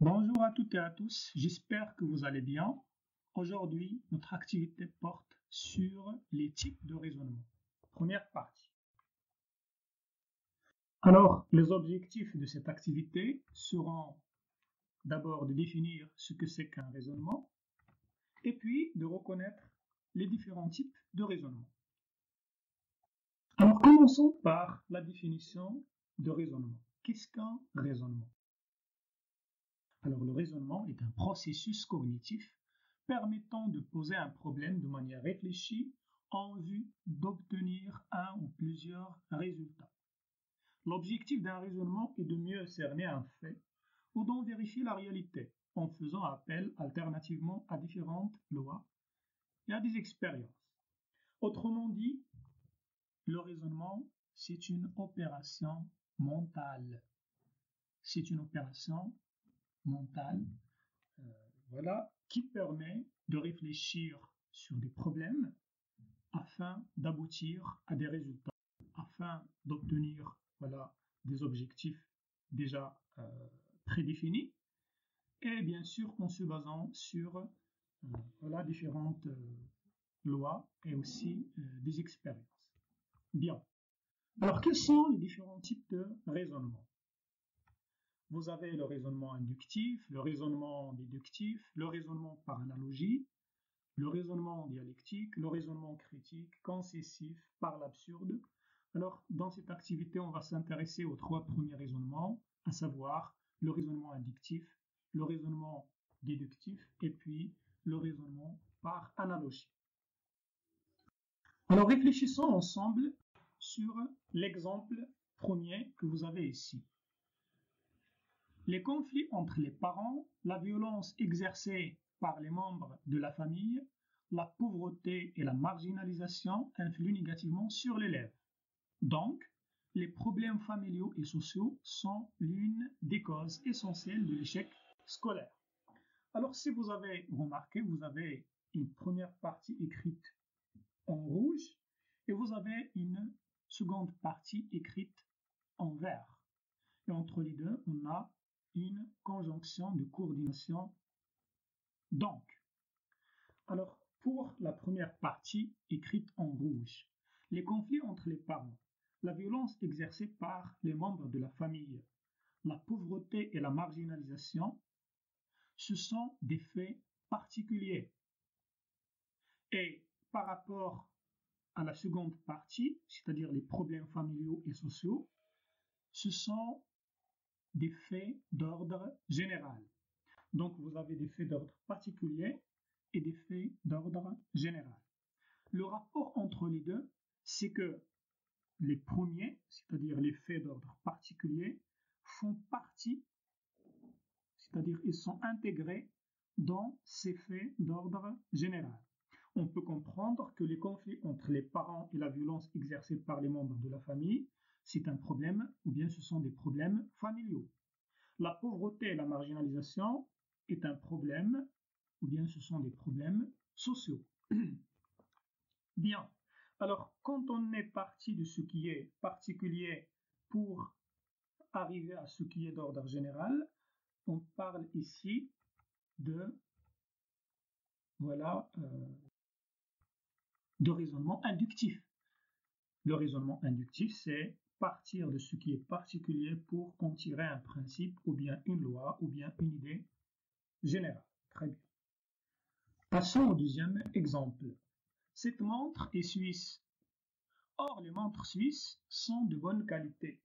Bonjour à toutes et à tous, j'espère que vous allez bien. Aujourd'hui, notre activité porte sur les types de raisonnement. Première partie. Alors, les objectifs de cette activité seront d'abord de définir ce que c'est qu'un raisonnement et puis de reconnaître les différents types de raisonnement. Alors, commençons par la définition de raisonnement. Qu'est-ce qu'un raisonnement? Alors, le raisonnement est un processus cognitif permettant de poser un problème de manière réfléchie en vue d'obtenir un ou plusieurs résultats. L'objectif d'un raisonnement est de mieux cerner un fait ou d'en vérifier la réalité en faisant appel alternativement à différentes lois et à des expériences. Autrement dit, le raisonnement, c'est une opération mentale. C'est une opération mentale qui permet de réfléchir sur des problèmes afin d'aboutir à des résultats, afin d'obtenir des objectifs déjà prédéfinis, et bien sûr en se basant sur différentes lois et aussi des expériences. Bien. Alors, quels sont les différents types de raisonnement? Vous avez le raisonnement inductif, le raisonnement déductif, le raisonnement par analogie, le raisonnement dialectique, le raisonnement critique, concessif, par l'absurde. Alors, dans cette activité, on va s'intéresser aux trois premiers raisonnements, à savoir le raisonnement inductif, le raisonnement déductif et puis le raisonnement par analogie. Alors, réfléchissons ensemble sur l'exemple premier que vous avez ici. Les conflits entre les parents, la violence exercée par les membres de la famille, la pauvreté et la marginalisation influent négativement sur l'élève. Donc, les problèmes familiaux et sociaux sont l'une des causes essentielles de l'échec scolaire. Alors, si vous avez remarqué, vous avez une première partie écrite en rouge et vous avez une seconde partie écrite en vert. Et entre les deux, on a une conjonction de coordination donc. Alors, pour la première partie écrite en rouge, les conflits entre les parents, la violence exercée par les membres de la famille, la pauvreté et la marginalisation, ce sont des faits particuliers. Et par rapport à la seconde partie, c'est-à-dire les problèmes familiaux et sociaux, ce sont des faits d'ordre général. Donc, vous avez des faits d'ordre particulier et des faits d'ordre général. Le rapport entre les deux, c'est que les premiers, c'est-à-dire les faits d'ordre particulier, font partie, c'est-à-dire ils sont intégrés dans ces faits d'ordre général. On peut comprendre que les conflits entre les parents et la violence exercée par les membres de la famille, c'est un problème ou bien ce sont des problèmes familiaux. La pauvreté et la marginalisation est un problème ou bien ce sont des problèmes sociaux. Bien. Alors, quand on est parti de ce qui est particulier pour arriver à ce qui est d'ordre général, on parle ici de de raisonnement inductif. Le raisonnement inductif, c'est partir de ce qui est particulier pour en tirer un principe ou bien une loi ou bien une idée générale. Très bien. Passons au deuxième exemple. Cette montre est suisse. Or, les montres suisses sont de bonne qualité.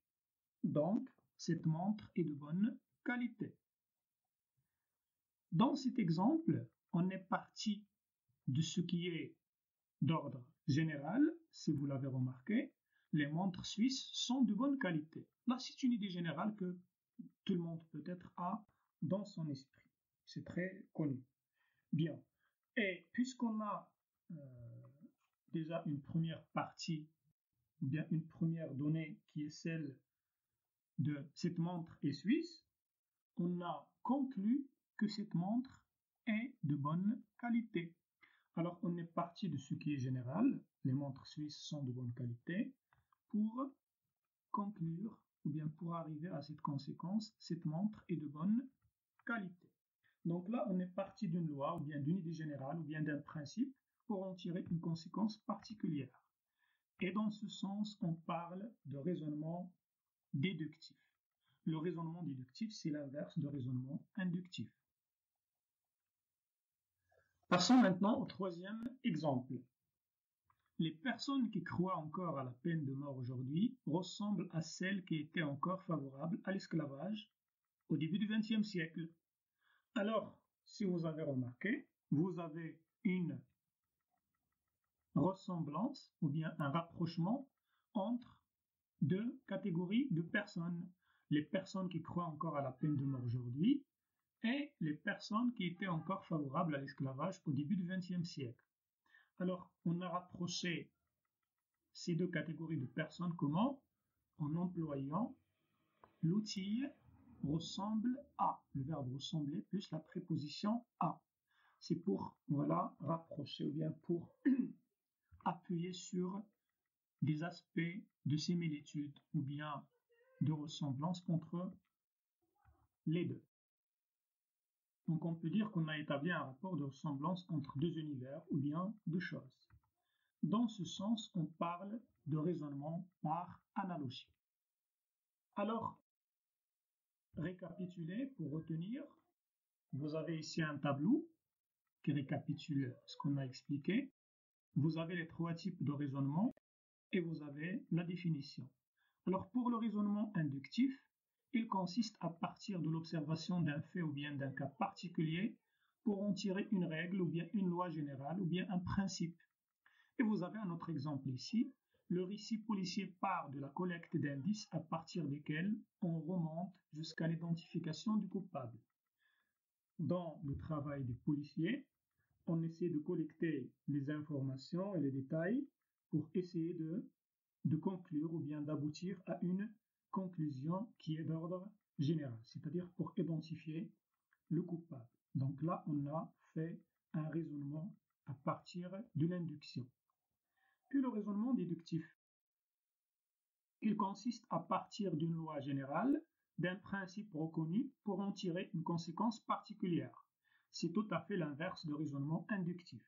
Donc, cette montre est de bonne qualité. Dans cet exemple, on est parti de ce qui est d'ordre général. Si vous l'avez remarqué, les montres suisses sont de bonne qualité. Là, c'est une idée générale que tout le monde peut-être a dans son esprit. C'est très connu. Bien. Et puisqu'on a déjà une première partie, ou bien une première donnée qui est celle de cette montre est suisse, on a conclu que cette montre est de bonne qualité. Alors on est parti de ce qui est général, les montres suisses sont de bonne qualité, pour conclure ou bien pour arriver à cette conséquence, cette montre est de bonne qualité. Donc là, on est parti d'une loi, ou bien d'une idée générale, ou bien d'un principe, pour en tirer une conséquence particulière. Et dans ce sens, on parle de raisonnement déductif. Le raisonnement déductif, c'est l'inverse de raisonnement inductif. Passons maintenant au troisième exemple. Les personnes qui croient encore à la peine de mort aujourd'hui ressemblent à celles qui étaient encore favorables à l'esclavage au début du XXe siècle. Alors, si vous avez remarqué, vous avez une ressemblance ou bien un rapprochement entre deux catégories de personnes. Les personnes qui croient encore à la peine de mort aujourd'hui et les personnes qui étaient encore favorables à l'esclavage au début du XXe siècle. Alors, on a rapproché ces deux catégories de personnes comment? En employant l'outil ressemble à, le verbe ressembler plus la préposition à. C'est pour, voilà, rapprocher ou bien pour appuyer sur des aspects de similitude ou bien de ressemblance entre les deux. Donc on peut dire qu'on a établi un rapport de ressemblance entre deux univers ou bien deux choses. Dans ce sens, on parle de raisonnement par analogie. Alors, récapituler pour retenir, vous avez ici un tableau qui récapitule ce qu'on a expliqué. Vous avez les trois types de raisonnement et vous avez la définition. Alors pour le raisonnement inductif, il consiste à partir de l'observation d'un fait ou bien d'un cas particulier pour en tirer une règle ou bien une loi générale ou bien un principe. Et vous avez un autre exemple ici. Le récit policier part de la collecte d'indices à partir desquels on remonte jusqu'à l'identification du coupable. Dans le travail des policiers, on essaie de collecter les informations et les détails pour essayer de conclure ou bien d'aboutir à une conclusion qui est d'ordre général, c'est-à-dire pour identifier le coupable. Donc là, on a fait un raisonnement à partir de l'induction. Puis le raisonnement déductif. Il consiste à partir d'une loi générale, d'un principe reconnu pour en tirer une conséquence particulière. C'est tout à fait l'inverse de raisonnement inductif.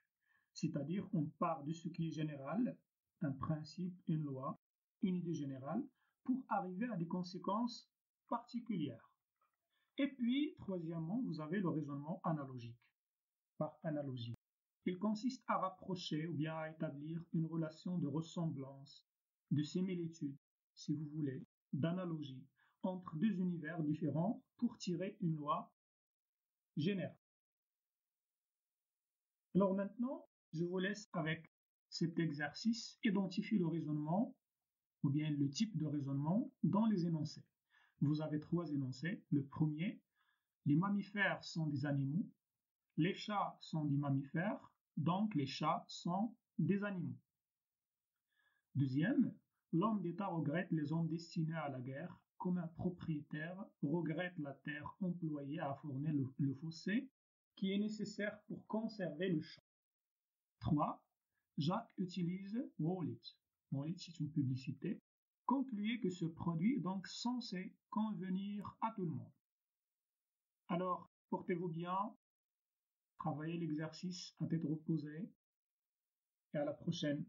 C'est-à-dire on part de ce qui est général, un principe, une loi, une idée générale, pour arriver à des conséquences particulières. Et puis, troisièmement, vous avez le raisonnement analogique, par analogie. Il consiste à rapprocher ou bien à établir une relation de ressemblance, de similitude, si vous voulez, d'analogie entre deux univers différents pour tirer une loi générale. Alors maintenant, je vous laisse avec cet exercice identifier le raisonnement ou bien le type de raisonnement dans les énoncés. Vous avez trois énoncés. Le premier, les mammifères sont des animaux, les chats sont des mammifères, donc les chats sont des animaux. Deuxième, l'homme d'État regrette les hommes destinés à la guerre, comme un propriétaire regrette la terre employée à fournir le fossé qui est nécessaire pour conserver le champ. 3. Jacques utilise Wallet. Wallet, c'est une publicité. Concluez que ce produit est donc censé convenir à tout le monde. Alors, portez-vous bien, travaillez l'exercice à tête reposée et à la prochaine.